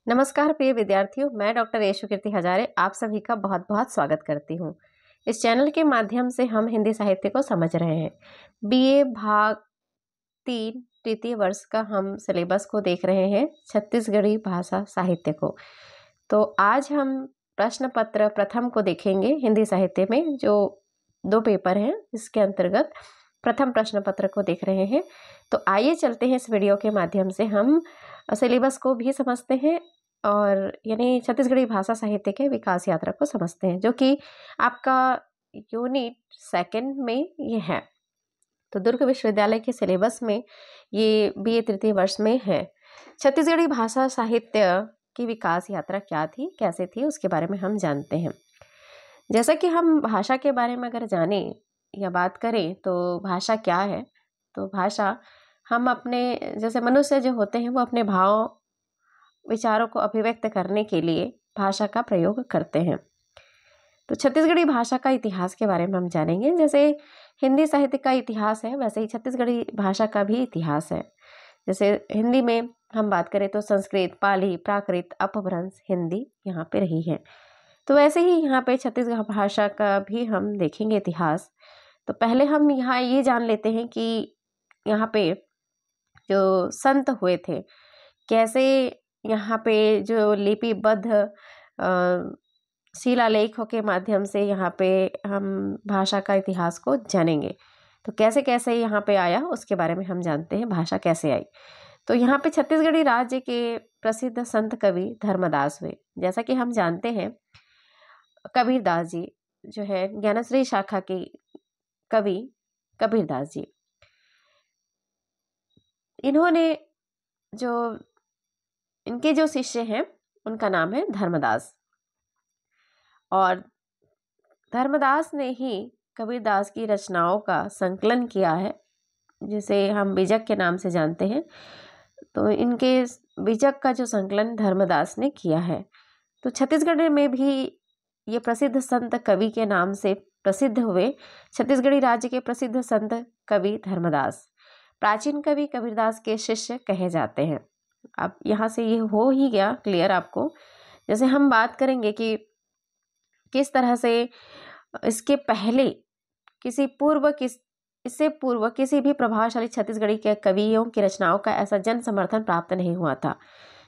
नमस्कार प्रिय विद्यार्थियों, मैं डॉक्टर यशु कीर्ति हजारे आप सभी का बहुत बहुत स्वागत करती हूँ। इस चैनल के माध्यम से हम हिंदी साहित्य को समझ रहे हैं। बीए भाग 3 तृतीय वर्ष का हम सिलेबस को देख रहे हैं, छत्तीसगढ़ी भाषा साहित्य को। तो आज हम प्रश्न पत्र प्रथम को देखेंगे हिंदी साहित्य में, जो 2 पेपर हैं इसके अंतर्गत प्रथम प्रश्न पत्र को देख रहे हैं। तो आइए चलते हैं इस वीडियो के माध्यम से हम सिलेबस को भी समझते हैं और यानी छत्तीसगढ़ी भाषा साहित्य के विकास यात्रा को समझते हैं, जो कि आपका यूनिट 2 में ये है। तो दुर्ग विश्वविद्यालय के सिलेबस में ये बीए तृतीय वर्ष में है। छत्तीसगढ़ी भाषा साहित्य की विकास यात्रा क्या थी, कैसे थी, उसके बारे में हम जानते हैं। जैसा कि हम भाषा के बारे में अगर जाने या बात करें तो भाषा क्या है, तो भाषा हम अपने जैसे मनुष्य जो होते हैं वो अपने भाव विचारों को अभिव्यक्त करने के लिए भाषा का प्रयोग करते हैं। तो छत्तीसगढ़ी भाषा का इतिहास के बारे में हम जानेंगे। जैसे हिंदी साहित्य का इतिहास है, वैसे ही छत्तीसगढ़ी भाषा का भी इतिहास है। जैसे हिंदी में हम बात करें तो संस्कृत, पाली, प्राकृत, अपभ्रंश हिंदी यहाँ पे रही है। तो वैसे ही यहाँ पे छत्तीसगढ़ भाषा का भी हम देखेंगे इतिहास। तो पहले हम यहाँ ये जान लेते हैं कि यहाँ पे जो संत हुए थे, कैसे यहाँ पे जो लिपिबद्ध शिलालेखों के माध्यम से यहाँ पे हम भाषा का इतिहास को जानेंगे। तो कैसे कैसे यहाँ पे आया उसके बारे में हम जानते हैं, भाषा कैसे आई। तो यहाँ पे छत्तीसगढ़ी राज्य के प्रसिद्ध संत कवि धर्मदास हुए। जैसा कि हम जानते हैं कबीरदास जी जो है ज्ञानश्री शाखा के कवि कबीरदास जी, इनके जो शिष्य हैं उनका नाम है धर्मदास, और धर्मदास ने ही कबीरदास की रचनाओं का संकलन किया है, जिसे हम बीजक के नाम से जानते हैं। तो इनके बीजक का जो संकलन धर्मदास ने किया है। तो छत्तीसगढ़ में भी ये प्रसिद्ध संत कवि के नाम से प्रसिद्ध हुए। छत्तीसगढ़ी राज्य के प्रसिद्ध संत कवि धर्मदास प्राचीन कवि कबीरदास के शिष्य कहे जाते हैं। अब यहाँ से ये हो ही गया क्लियर आपको। जैसे हम बात करेंगे कि किस तरह से इसके पहले इससे पूर्व किसी भी प्रभावशाली छत्तीसगढ़ी के कवियों की रचनाओं का ऐसा जन समर्थन प्राप्त नहीं हुआ था।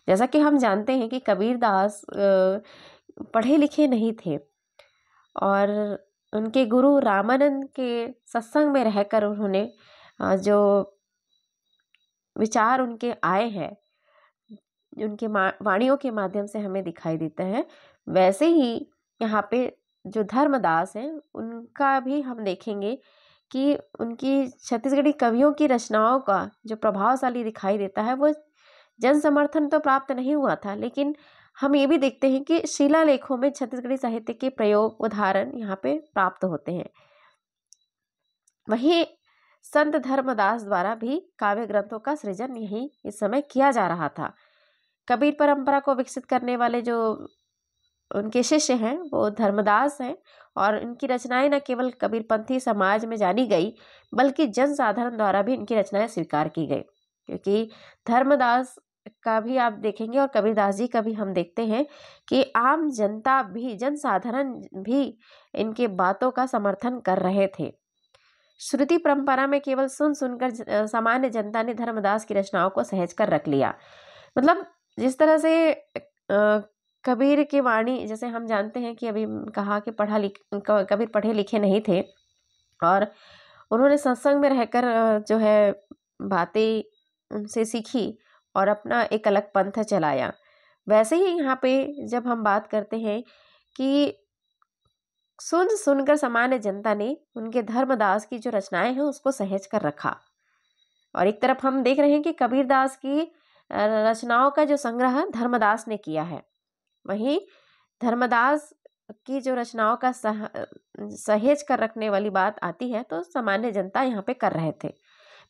जैसा कि हम जानते हैं कि कबीरदास पढ़े लिखे नहीं थे और उनके गुरु रामानंद के सत्संग में रहकर उन्होंने जो विचार उनके आए हैं, उनके वाणियों के माध्यम से हमें दिखाई देता है। वैसे ही यहाँ पे जो धर्मदास हैं उनका भी हम देखेंगे कि उनकी छत्तीसगढ़ी कवियों की रचनाओं का जो प्रभावशाली दिखाई देता है वो जन समर्थन तो प्राप्त नहीं हुआ था, लेकिन हम ये भी देखते हैं कि शिलालेखों में छत्तीसगढ़ी साहित्य के प्रयोग उदाहरण यहाँ पे प्राप्त होते हैं। वहीं संत धर्मदास द्वारा भी काव्य ग्रंथों का सृजन यही इस समय किया जा रहा था। कबीर परंपरा को विकसित करने वाले जो उनके शिष्य हैं वो धर्मदास हैं, और इनकी रचनाएं न केवल कबीरपंथी समाज में जानी गई बल्कि जन साधारण द्वारा भी इनकी रचनाएं स्वीकार की गई। क्योंकि धर्मदास का भी आप देखेंगे और कबीरदास जी का भी हम देखते हैं कि आम जनता भी, जन साधारण भी इनके बातों का समर्थन कर रहे थे। श्रुति परंपरा में केवल सुनकर सामान्य जनता ने धर्मदास की रचनाओं को सहज कर रख लिया। मतलब जिस तरह से कबीर की वाणी, जैसे हम जानते हैं कि अभी कहा कि कबीर पढ़े लिखे नहीं थे और उन्होंने सत्संग में रहकर जो है बातें उनसे सीखी और अपना एक अलग पंथ चलाया। वैसे ही यहाँ पे जब हम बात करते हैं कि सुनकर सामान्य जनता ने उनके धर्मदास की जो रचनाएं हैं उसको सहेज कर रखा, और एक तरफ हम देख रहे हैं कि कबीरदास की रचनाओं का जो संग्रह धर्मदास ने किया है, वहीं धर्मदास की जो रचनाओं का सहेज कर रखने वाली बात आती है तो सामान्य जनता यहाँ पे कर रहे थे।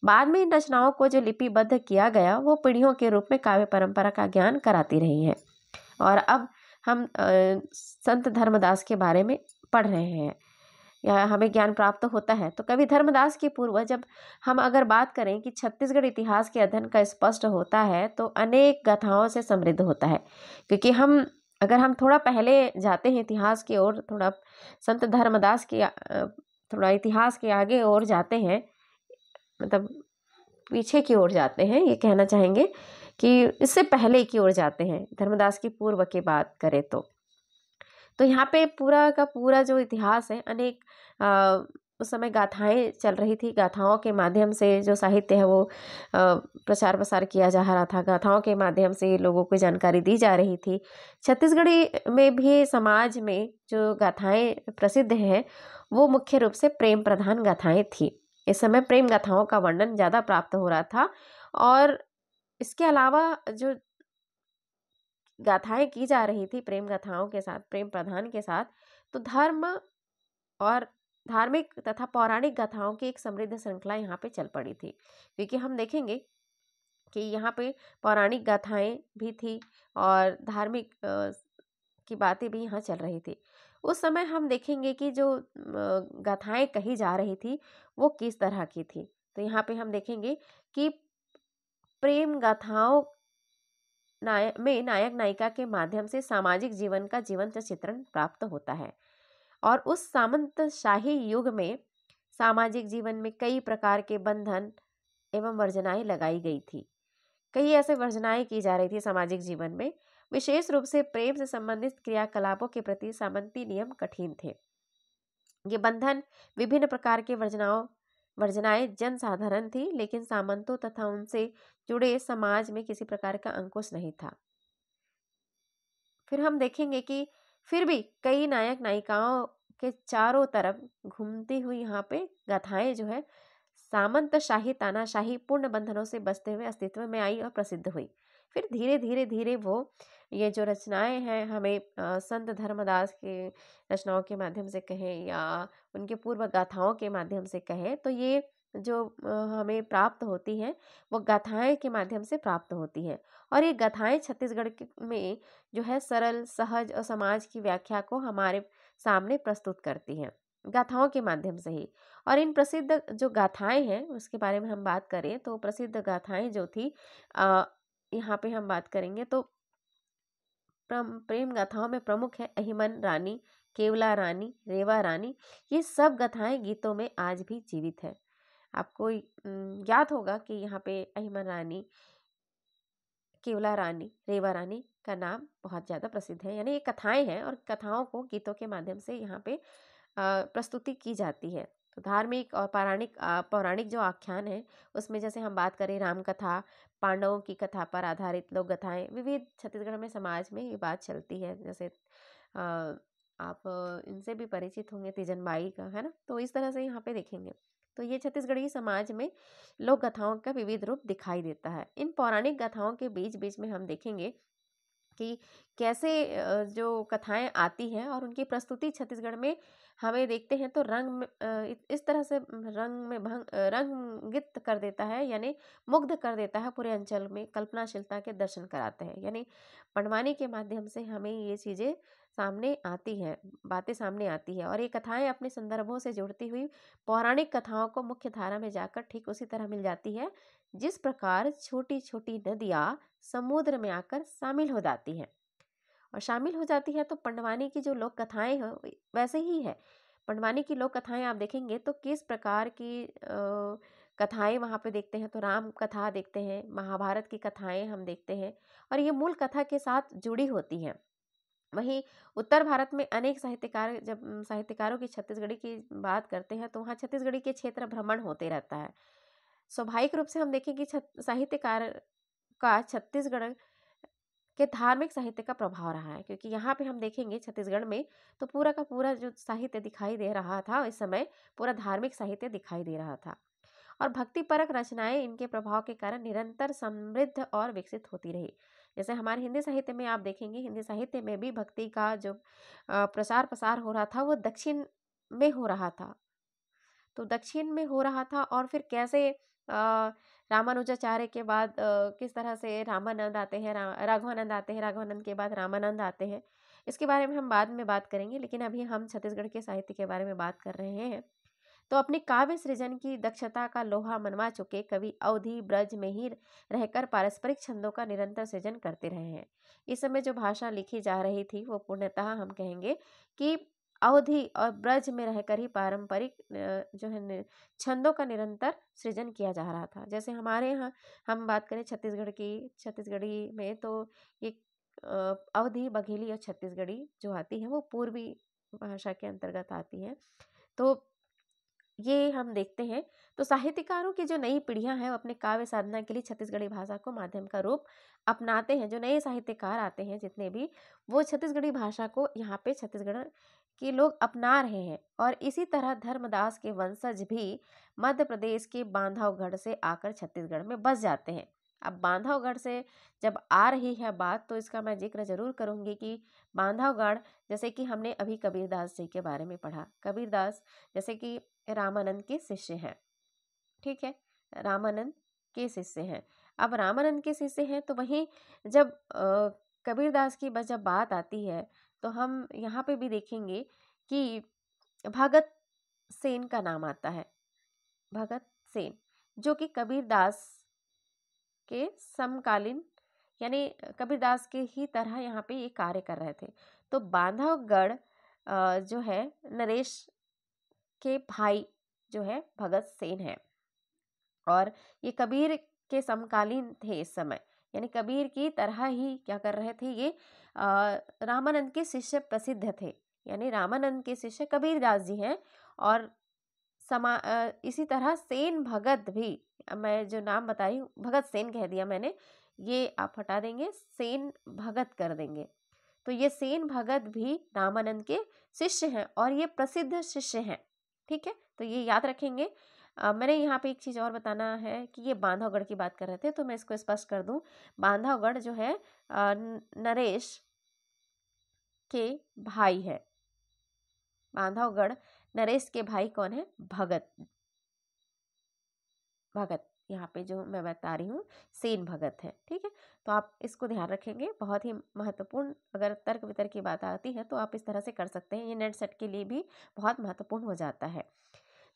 बाद में इन रचनाओं को जो लिपिबद्ध किया गया वो पीढ़ियों के रूप में काव्य परंपरा का ज्ञान कराती रही है। और अब हम संत धर्मदास के बारे में पढ़ रहे हैं। या हमें ज्ञान प्राप्त होता है। तो कवि धर्मदास के पूर्व जब हम अगर बात करें कि छत्तीसगढ़ इतिहास के अध्ययन का स्पष्ट होता है तो अनेक गाथाओं से समृद्ध होता है। क्योंकि अगर हम थोड़ा पहले जाते हैं इतिहास की ओर, थोड़ा संत धर्मदास की थोड़ा इतिहास के आगे और जाते हैं, मतलब पीछे की ओर जाते हैं, ये कहना चाहेंगे कि इससे पहले की ओर जाते हैं, धर्मदास की पूर्व की बात करें तो यहाँ पे पूरा का पूरा जो इतिहास है, अनेक उस समय गाथाएं चल रही थी। गाथाओं के माध्यम से जो साहित्य है वो प्रचार प्रसार किया जा रहा था। गाथाओं के माध्यम से लोगों को जानकारी दी जा रही थी। छत्तीसगढ़ी में भी समाज में जो गाथाएं प्रसिद्ध हैं वो मुख्य रूप से प्रेम प्रधान गाथाएं थी। इस समय प्रेम गाथाओं का वर्णन ज़्यादा प्राप्त हो रहा था। और इसके अलावा जो गाथाएं की जा रही थी प्रेम गाथाओं के साथ, प्रेम प्रधान के साथ, तो धर्म और धार्मिक तथा पौराणिक गाथाओं की एक समृद्ध श्रृंखला यहाँ पे चल पड़ी थी। क्योंकि हम देखेंगे कि यहाँ पे पौराणिक गाथाएं भी थी और धार्मिक की बातें भी यहाँ चल रही थी। उस समय हम देखेंगे कि जो गाथाएं कही जा रही थी वो किस तरह की थी। तो यहाँ पे हम देखेंगे कि प्रेम गाथाओं में नायक नायिका के माध्यम से सामाजिक जीवन का जीवंत चित्रण प्राप्त होता है। और उस सामंतशाही युग में सामाजिक जीवन में कई प्रकार के बंधन एवं वर्जनाएं लगाई गई थी। कई ऐसे वर्जनाएं की जा रही थी सामाजिक जीवन में। विशेष रूप से प्रेम से संबंधित क्रियाकलापों के प्रति सामंती नियम कठिन थे। ये बंधन विभिन्न प्रकार के वर्जनाएं जन साधारण थी, लेकिन सामंतों तथा उनसे जुड़े समाज में किसी प्रकार का अंकुश नहीं था। फिर हम देखेंगे कि फिर भी कई नायक नायिकाओं के चारों तरफ घूमती हुई यहाँ पे गाथाएं जो है सामंतशाही तानाशाही पूर्ण बंधनों से बचते हुए अस्तित्व में आई और प्रसिद्ध हुई। फिर धीरे धीरे धीरे वो ये जो रचनाएं हैं हमें संत धर्मदास के रचनाओं के माध्यम से कहें या उनके पूर्व गाथाओं के माध्यम से कहें, तो ये जो हमें प्राप्त होती हैं वो गाथाएं के माध्यम से प्राप्त होती हैं। और ये गाथाएं छत्तीसगढ़ में जो है सरल सहज और समाज की व्याख्या को हमारे सामने प्रस्तुत करती हैं गाथाओं के माध्यम से ही। और इन प्रसिद्ध जो गाथाएं हैं उसके बारे में हम बात करें तो प्रसिद्ध गाथाएं जो थी यहाँ पे हम बात करेंगे तो प्रेम गाथाओं में प्रमुख है अहिमन रानी, केवला रानी, रेवा रानी। ये सब गाथाएं गीतों में आज भी जीवित है। आपको याद होगा कि यहाँ पे अहिमन रानी, केवला रानी, रेवा रानी का नाम बहुत ज़्यादा प्रसिद्ध है। यानी ये कथाएं हैं और कथाओं को गीतों के माध्यम से यहाँ पे प्रस्तुति की जाती है। तो धार्मिक और पौराणिक जो आख्यान है उसमें जैसे हम बात करें राम कथा, पांडवों की कथा पर आधारित लोक कथाएं विविध छत्तीसगढ़ में समाज में ये बात चलती है। जैसे आप इनसे भी परिचित होंगे, तीजन बाई का, है ना। तो इस तरह से यहाँ पे देखेंगे तो ये छत्तीसगढ़ी समाज में लोक गाथाओं का विविध रूप दिखाई देता है। इन पौराणिक गाथाओं के बीच बीच में हम देखेंगे कि कैसे जो कथाएं आती हैं और उनकी प्रस्तुति छत्तीसगढ़ में हमें देखते हैं तो इस तरह से रंगित कर देता है, यानी मुग्ध कर देता है। पूरे अंचल में कल्पनाशीलता के दर्शन कराते हैं। यानी पंडवानी के माध्यम से हमें ये चीज़ें सामने आती हैं, बातें सामने आती है। और ये कथाएं अपने संदर्भों से जुड़ती हुई पौराणिक कथाओं को मुख्य धारा में जाकर ठीक उसी तरह मिल जाती है जिस प्रकार छोटी छोटी नदियाँ समुद्र में आकर शामिल हो जाती हैं। और शामिल हो जाती है तो पंडवानी की जो लोक कथाएं हैं वैसे ही है। पंडवानी की लोक कथाएं आप देखेंगे तो किस प्रकार की कथाएं वहाँ पे देखते हैं तो राम कथा देखते हैं, महाभारत की कथाएं हम देखते हैं और ये मूल कथा के साथ जुड़ी होती हैं। वहीं उत्तर भारत में अनेक साहित्यकारों की छत्तीसगढ़ी की बात करते हैं तो वहाँ छत्तीसगढ़ी के क्षेत्र भ्रमण होते रहता है। स्वाभाविक रूप से हम देखें कि साहित्यकार का छत्तीसगढ़ के धार्मिक साहित्य का प्रभाव रहा है। क्योंकि यहाँ पे हम देखेंगे छत्तीसगढ़ में तो पूरा का पूरा जो साहित्य दिखाई दे रहा था इस समय पूरा धार्मिक साहित्य दिखाई दे रहा था। और भक्तिपरक रचनाएं इनके प्रभाव के कारण निरंतर समृद्ध और विकसित होती रही। जैसे हमारे हिंदी साहित्य में आप देखेंगे, हिंदी साहित्य में भी भक्ति का जो प्रसार प्रसार हो रहा था वो दक्षिण में हो रहा था। तो दक्षिण में हो रहा था और फिर कैसे रामानुजाचार्य के बाद किस तरह से रामानंद आते हैं, राघवानंद आते हैं, राघवानंद के बाद रामानंद आते हैं, इसके बारे में हम बाद में बात करेंगे। लेकिन अभी हम छत्तीसगढ़ के साहित्य के बारे में बात कर रहे हैं। तो अपनी काव्य सृजन की दक्षता का लोहा मनवा चुके कवि अवधि ब्रज में ही रहकर पारस्परिक छंदों का निरंतर सृजन करते रहे हैं। इस समय जो भाषा लिखी जा रही थी वो पूर्णतः हम कहेंगे कि अवधि और ब्रज में रहकर ही पारंपरिक जो है छंदों का निरंतर सृजन किया जा रहा था। जैसे हमारे यहाँ हम बात करें छत्तीसगढ़ की, छत्तीसगढ़ी में तो ये अवधि, बघेली और छत्तीसगढ़ी जो आती है वो पूर्वी भाषा के अंतर्गत आती है। तो ये हम देखते हैं। तो साहित्यकारों की जो नई पीढ़ियां हैं वो अपने काव्य साधना के लिए छत्तीसगढ़ी भाषा को माध्यम का रूप अपनाते हैं। जो नए साहित्यकार आते हैं जितने भी, वो छत्तीसगढ़ी भाषा को यहाँ पे छत्तीसगढ़ के लोग अपना रहे हैं। और इसी तरह धर्मदास के वंशज भी मध्य प्रदेश के बांधवगढ़ से आकर छत्तीसगढ़ में बस जाते हैं। अब बांधवगढ़ से जब आ रही है बात तो इसका मैं जिक्र जरूर करूंगी कि बांधवगढ़, जैसे कि हमने अभी कबीरदास जी के बारे में पढ़ा, कबीरदास जैसे कि रामानंद के शिष्य हैं, ठीक है, रामानंद के शिष्य हैं। अब रामानंद के शिष्य हैं तो वहीं जब कबीरदास की बस जब बात आती है तो हम यहाँ पे भी देखेंगे कि भगत सेन का नाम आता है। भगत सेन जो कि कबीरदास के समकालीन, यानी कबीरदास के ही तरह यहाँ पे ये कार्य कर रहे थे। तो बांधवगढ़ जो है नरेश के भाई जो है भगत सेन है, और ये कबीर के समकालीन थे इस समय, यानी कबीर की तरह ही क्या कर रहे थे ये, रामानंद के शिष्य प्रसिद्ध थे, यानी रामानंद के शिष्य कबीरदास जी हैं। और इसी तरह सेन भगत भी, मैं जो नाम बता रही हूँ भगत सेन कह दिया मैंने, ये आप हटा देंगे, सेन भगत कर देंगे। तो ये सेन भगत भी रामानंद के शिष्य हैं और ये प्रसिद्ध शिष्य हैं, ठीक है। तो ये याद रखेंगे। मैंने यहाँ पे एक चीज़ और बताना है कि ये बांधवगढ़ की बात कर रहे थे तो मैं इसको स्पष्ट कर दूं। बांधवगढ़ जो है नरेश के भाई है। बांधवगढ़ नरेश के भाई कौन है? भगत। भगत यहाँ पे जो मैं बता रही हूँ सेन भगत है, ठीक है। तो आप इसको ध्यान रखेंगे, बहुत ही महत्वपूर्ण। अगर तर्क वितर्क की बात आती है तो आप इस तरह से कर सकते हैं, ये नेट सेट के लिए भी बहुत महत्वपूर्ण हो जाता है।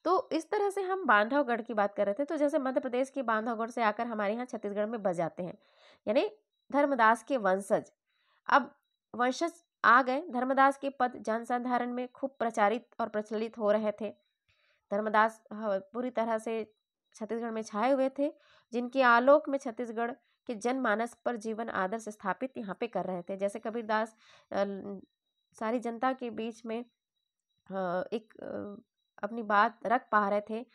तो इस तरह से हम बांधवगढ़ की बात कर रहे थे। तो जैसे मध्य प्रदेश के बांधवगढ़ से आकर हमारे यहाँ छत्तीसगढ़ में बस जाते हैं, यानी धर्मदास के वंशज। अब वंशज आ गए, धर्मदास के पद जनसाधारण में खूब प्रचारित और प्रचलित हो रहे थे। धर्मदास पूरी तरह से छत्तीसगढ़ में छाए हुए थे, जिनके आलोक में छत्तीसगढ़ के जनमानस पर जीवन आदर्श स्थापित यहाँ पे कर रहे थे। जैसे कबीरदास सारी जनता के बीच में एक अपनी बात रख पा रहे थे,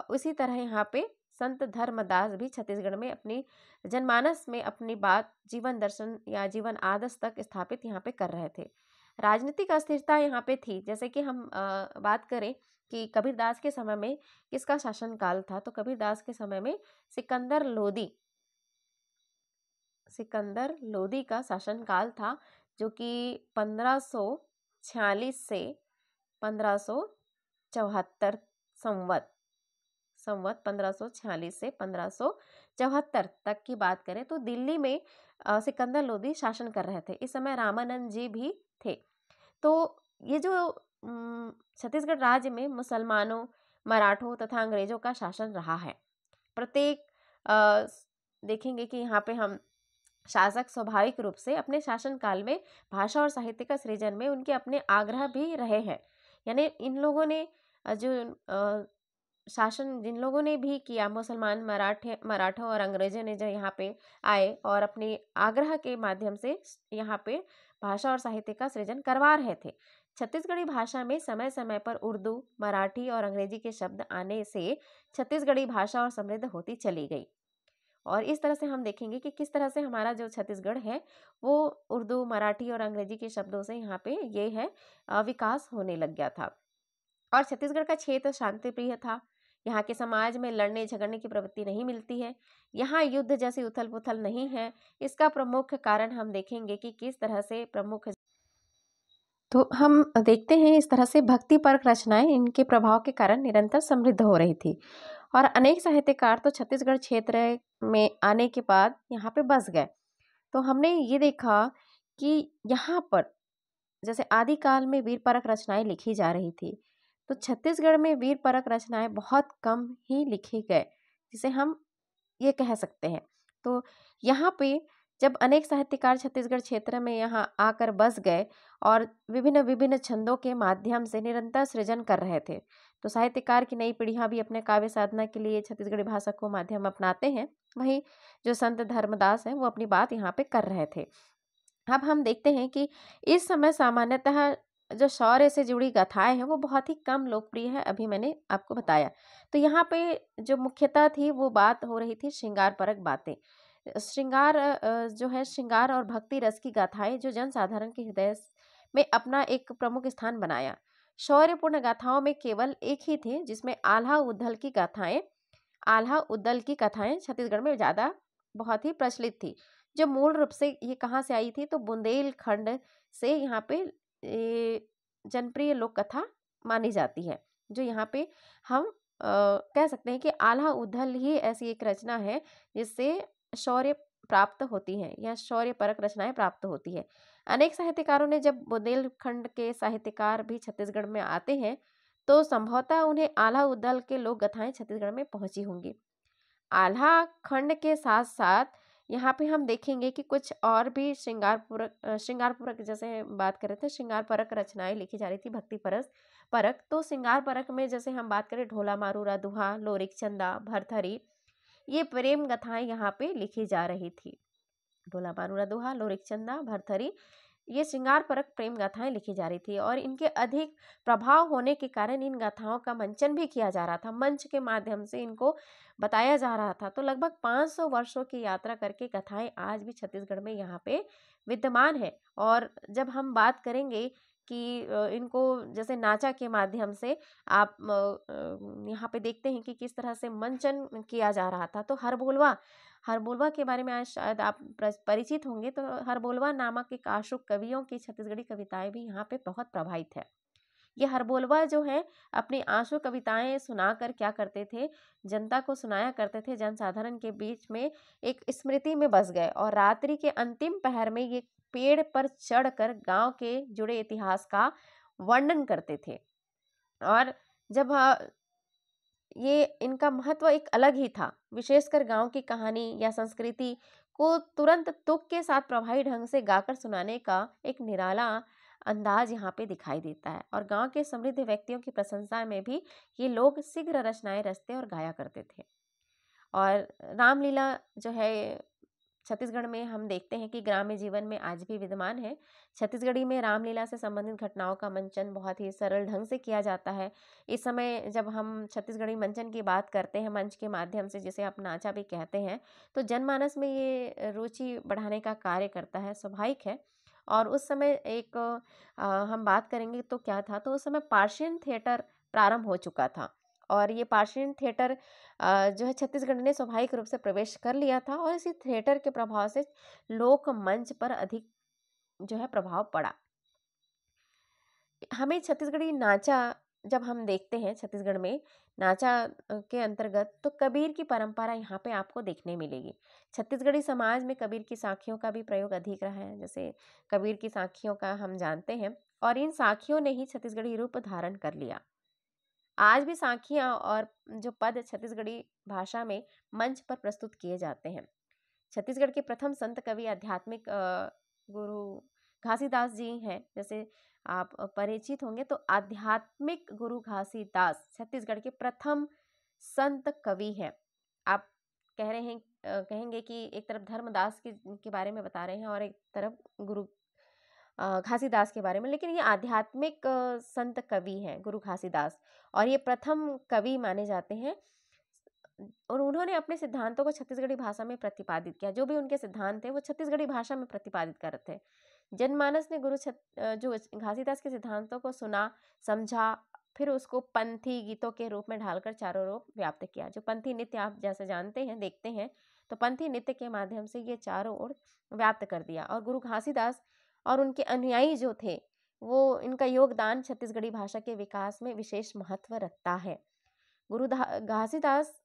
उसी तरह यहाँ पे संत धर्मदास भी छत्तीसगढ़ में अपनी जनमानस में अपनी बात जीवन दर्शन या जीवन आदर्श तक स्थापित यहाँ पे कर रहे थे। राजनीतिक अस्थिरता यहाँ पे थी। जैसे कि हम बात करें कि कबीरदास के समय में किसका शासनकाल था, तो कबीरदास के समय में सिकंदर लोदी का शासनकाल था, जो कि 1546 से 1574 संवत 1546 से 1574 तक की बात करें तो दिल्ली में सिकंदर लोदी शासन कर रहे थे। इस समय रामानंद जी भी थे। तो ये जो छत्तीसगढ़ राज्य में मुसलमानों, मराठों तथा अंग्रेजों का शासन रहा है। प्रत्येक देखेंगे कि यहाँ पे हम शासक स्वाभाविक रूप से अपने शासनकाल में भाषा और साहित्य का सृजन में उनके अपने आग्रह भी रहे हैं। यानी इन लोगों ने जो शासन जिन लोगों ने भी किया, मुसलमान, मराठों और अंग्रेजों ने जो यहाँ पे आए और अपने आग्रह के माध्यम से यहाँ पे भाषा और साहित्य का सृजन करवा रहे थे। छत्तीसगढ़ी भाषा में समय समय पर उर्दू, मराठी और अंग्रेजी के शब्द आने से छत्तीसगढ़ी भाषा और समृद्ध होती चली गई। और इस तरह से हम देखेंगे कि किस तरह से हमारा जो छत्तीसगढ़ है वो उर्दू, मराठी और अंग्रेजी के शब्दों से यहाँ पे ये है विकास होने लग गया था। और छत्तीसगढ़ का क्षेत्र शांतिप्रिय था। यहाँ के समाज में लड़ने झगड़ने की प्रवृत्ति नहीं मिलती है। यहाँ युद्ध जैसी उथल पुथल नहीं है। इसका प्रमुख कारण हम देखेंगे कि किस तरह से तो हम देखते हैं इस तरह से भक्तिपरक रचनाएं इनके प्रभाव के कारण निरंतर समृद्ध हो रही थी। और अनेक साहित्यकार तो छत्तीसगढ़ क्षेत्र में आने के बाद यहाँ पे बस गए। तो हमने ये देखा कि यहाँ पर जैसे आदिकाल में वीर परक रचनाएं लिखी जा रही थी, तो छत्तीसगढ़ में वीर परक रचनाएं बहुत कम ही लिखी गए, जिसे हम ये कह सकते हैं। तो यहाँ पे जब अनेक साहित्यकार छत्तीसगढ़ क्षेत्र में यहाँ आकर बस गए और विभिन्न विभिन्न छंदों के माध्यम से निरंतर सृजन कर रहे थे, तो साहित्यकार की नई पीढ़ियां भी अपने काव्य साधना के लिए छत्तीसगढ़ी भाषा को माध्यम अपनाते हैं। वहीं जो संत धर्मदास हैं वो अपनी बात यहाँ पे कर रहे थे। अब हम देखते हैं कि इस समय सामान्यतः जो शौर्य से जुड़ी गाथाएं हैं वो बहुत ही कम लोकप्रिय है, अभी मैंने आपको बताया। तो यहाँ पे जो मुख्यतः थी वो बात हो रही थी श्रृंगार परक बातें। श्रृंगार जो है श्रृंगार और भक्ति रस की गाथाएं जो जनसाधारण के हृदय में अपना एक प्रमुख स्थान बनाया। शौर्यपूर्ण गाथाओं में केवल एक ही थी जिसमें आल्हा उद्दल की कथाएं छत्तीसगढ़ में ज़्यादा बहुत ही प्रचलित थी। जो मूल रूप से ये कहाँ से आई थी, तो बुंदेलखंड से यहाँ पे जनप्रिय लोक कथा मानी जाती है। जो यहाँ पे हम कह सकते हैं कि आल्हा उद्दल ही ऐसी एक रचना है जिससे शौर्य प्राप्त होती है या शौर्य परक रचनाएं प्राप्त होती है। अनेक साहित्यकारों ने जब बुंदेलखंड के साहित्यकार भी छत्तीसगढ़ में आते हैं तो संभवतः उन्हें आल्हा उद्दल के लोक गाथाएं छत्तीसगढ़ में पहुंची होंगी। आल्हा खंड के साथ साथ यहाँ पे हम देखेंगे कि कुछ और भी श्रृंगार पूरक जैसे बात कर रहे थे, श्रृंगार परक रचनाएं लिखी जा रही थी, भक्ति परस परक। तो श्रृंगार परक में जैसे हम बात करें ढोला मारूरा दुहा, लोरिक चंदा, भरथरी, ये प्रेम गाथाएं यहाँ पे लिखी जा रही थी। ढोला मारूरा दुहा, लोरिक चंदा, भरथरी, ये श्रृंगार परक प्रेम गाथाएं लिखी जा रही थी और इनके अधिक प्रभाव होने के कारण इन गाथाओं का मंचन भी किया जा रहा था। मंच के माध्यम से इनको बताया जा रहा था। तो लगभग 500 वर्षों की यात्रा करके कथाएं आज भी छत्तीसगढ़ में यहाँ पे विद्यमान है। और जब हम बात करेंगे कि इनको जैसे नाचा के माध्यम से आप यहाँ पे देखते हैं कि किस तरह से मंचन किया जा रहा था। तो हरबोलवा के बारे में आज शायद आप परिचित होंगे। तो हरबोलवा नामक एक आशुक कवियों की छत्तीसगढ़ी कविताएं भी यहाँ पे बहुत प्रभावित है। ये हरबोलवा जो है अपनी आंसू कविताएं सुनाकर क्या करते थे, जनता को सुनाया करते थे, जनसाधारण के बीच में एक स्मृति में बस गए। और रात्रि के अंतिम पहर में ये पेड़ पर चढ़कर गांव के जुड़े इतिहास का वर्णन करते थे। और जब ये इनका महत्व एक अलग ही था, विशेषकर गांव की कहानी या संस्कृति को तुरंत तुक के साथ प्रभावी ढंग से गाकर सुनाने का एक निराला अंदाज यहाँ पे दिखाई देता है। और गांव के समृद्ध व्यक्तियों की प्रशंसा में भी ये लोग शीघ्र रचनाएं रचते और गाया करते थे। और रामलीला जो है छत्तीसगढ़ में हम देखते हैं कि ग्राम्य जीवन में आज भी विद्यमान है। छत्तीसगढ़ी में रामलीला से संबंधित घटनाओं का मंचन बहुत ही सरल ढंग से किया जाता है। इस समय जब हम छत्तीसगढ़ी मंचन की बात करते हैं मंच के माध्यम से, जिसे आप नाचा भी कहते हैं, तो जनमानस में ये रुचि बढ़ाने का कार्य करता है, स्वाभाविक है। और उस समय एक हम बात करेंगे तो क्या था, तो उस समय पार्शियन थिएटर प्रारंभ हो चुका था। और ये पार्शियन थिएटर जो है छत्तीसगढ़ ने स्वाभाविक रूप से प्रवेश कर लिया था और इसी थिएटर के प्रभाव से लोक मंच पर अधिक जो है प्रभाव पड़ा। हमें छत्तीसगढ़ी नाचा जब हम देखते हैं छत्तीसगढ़ में नाचा के अंतर्गत, तो कबीर की परंपरा यहाँ पे आपको देखने मिलेगी। छत्तीसगढ़ी समाज में कबीर की साखियों का भी प्रयोग अधिक रहा है। जैसे कबीर की साखियों का हम जानते हैं और इन साखियों ने ही छत्तीसगढ़ी रूप धारण कर लिया। आज भी साखियाँ और जो पद छत्तीसगढ़ी भाषा में मंच पर प्रस्तुत किए जाते हैं। छत्तीसगढ़ के प्रथम संत कवि आध्यात्मिक गुरु घासीदास जी हैं। जैसे आप परिचित होंगे, तो आध्यात्मिक गुरु घासीदास छत्तीसगढ़ के प्रथम संत कवि हैं। आप कहेंगे कि एक तरफ धर्मदास के बारे में बता रहे हैं और एक तरफ गुरु घासीदास के बारे में, लेकिन ये आध्यात्मिक संत कवि हैं गुरु घासीदास, और ये प्रथम कवि माने जाते हैं। और उन्होंने अपने सिद्धांतों को छत्तीसगढ़ी भाषा में प्रतिपादित किया। जो भी उनके सिद्धांत थे वो छत्तीसगढ़ी भाषा में प्रतिपादित कर रहे थे। जनमानस ने जो घासीदास के सिद्धांतों को सुना, समझा, फिर उसको पंथी गीतों के रूप में ढालकर चारों ओर व्याप्त किया। जो पंथी नृत्य आप जैसे जानते हैं, देखते हैं, तो पंथी नृत्य के माध्यम से ये चारों ओर व्याप्त कर दिया। और गुरु घासीदास और उनके अनुयायी जो थे, वो इनका योगदान छत्तीसगढ़ी भाषा के विकास में विशेष महत्व रखता है। घासीदास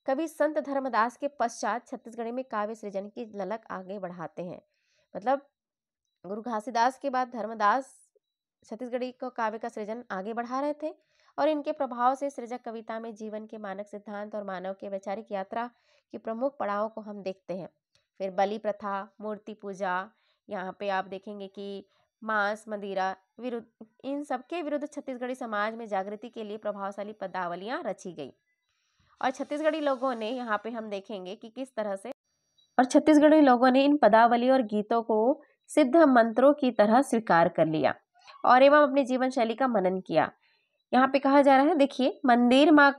कवि संत धर्मदास के पश्चात छत्तीसगढ़ी में काव्य सृजन की ललक आगे बढ़ाते हैं। मतलब गुरु घासीदास के बाद धर्मदास छत्तीसगढ़ी को काव्य का सृजन आगे बढ़ा रहे थे और इनके प्रभाव से सृजक कविता में जीवन के मानक सिद्धांत और मानव के वैचारिक यात्रा की प्रमुख पड़ाव को हम देखते हैं। फिर बलि प्रथा, मूर्ति पूजा, यहाँ पे आप देखेंगे कि मांस मदिरा विरुद्ध, इन सबके विरुद्ध छत्तीसगढ़ी समाज में जागृति के लिए प्रभावशाली पदावलियां रची गई। और छत्तीसगढ़ी लोगों ने यहाँ पे हम देखेंगे कि किस तरह से छत्तीसगढ़ी लोगों ने इन पदावली और गीतों को सिद्ध मंत्रों की तरह स्वीकार कर लिया और एवं अपनी जीवन शैली का मनन किया। यहाँ पे कहा जा रहा है, देखिए, मंदिर माँ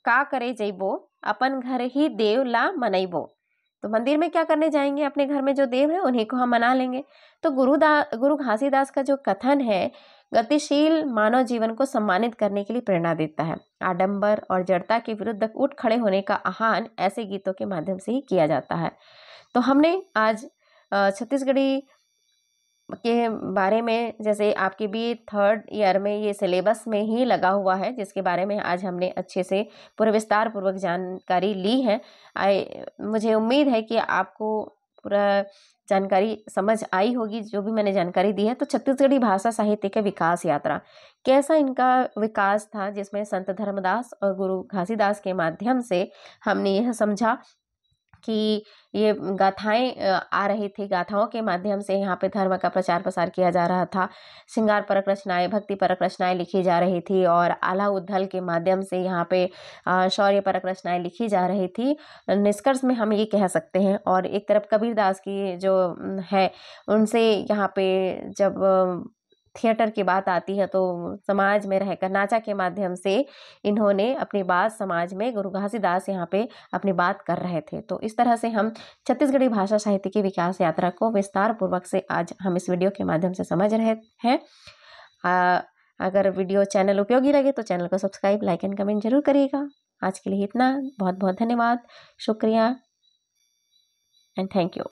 का करे जइबो, अपन घर ही देव ला मनइबो। तो मंदिर में क्या करने जाएंगे, अपने घर में जो देव है उन्हीं को हम मना लेंगे। तो गुरु घासीदास का जो कथन है गतिशील मानव जीवन को सम्मानित करने के लिए प्रेरणा देता है। आडंबर और जड़ता के विरुद्ध उठ खड़े होने का आह्वान ऐसे गीतों के माध्यम से ही किया जाता है। तो हमने आज छत्तीसगढ़ी के बारे में, जैसे आपके भी 3rd ईयर में ये सिलेबस में ही लगा हुआ है, जिसके बारे में आज हमने अच्छे से पूरे विस्तार पूर्वक जानकारी ली है। मुझे उम्मीद है कि आपको पूरा जानकारी समझ आई होगी जो भी मैंने जानकारी दी है। तो छत्तीसगढ़ी भाषा साहित्य के विकास यात्रा, कैसा इनका विकास था, जिसमें संत धर्मदास और गुरु घासीदास के माध्यम से हमने यह समझा कि ये गाथाएं आ रही थी, गाथाओं के माध्यम से यहाँ पे धर्म का प्रचार प्रसार किया जा रहा था। श्रृंगार परक रचनाएं, भक्ति परक रचनाएं लिखी जा रही थी और आला उद्धल के माध्यम से यहाँ पे शौर्य परक रचनाएं लिखी जा रही थी। निष्कर्ष में हम ये कह सकते हैं। और एक तरफ कबीरदास की जो है, उनसे यहाँ पे जब थिएटर की बात आती है तो समाज में रहकर नाचा के माध्यम से इन्होंने अपनी बात समाज में, गुरु घासीदास यहाँ पे अपनी बात कर रहे थे। तो इस तरह से हम छत्तीसगढ़ी भाषा साहित्य की विकास यात्रा को विस्तार पूर्वक से आज हम इस वीडियो के माध्यम से समझ रहे हैं। अगर वीडियो चैनल उपयोगी लगे तो चैनल को सब्सक्राइब, लाइक एंड कमेंट जरूर करिएगा। आज के लिए इतना, बहुत बहुत धन्यवाद, शुक्रिया एंड थैंक यू।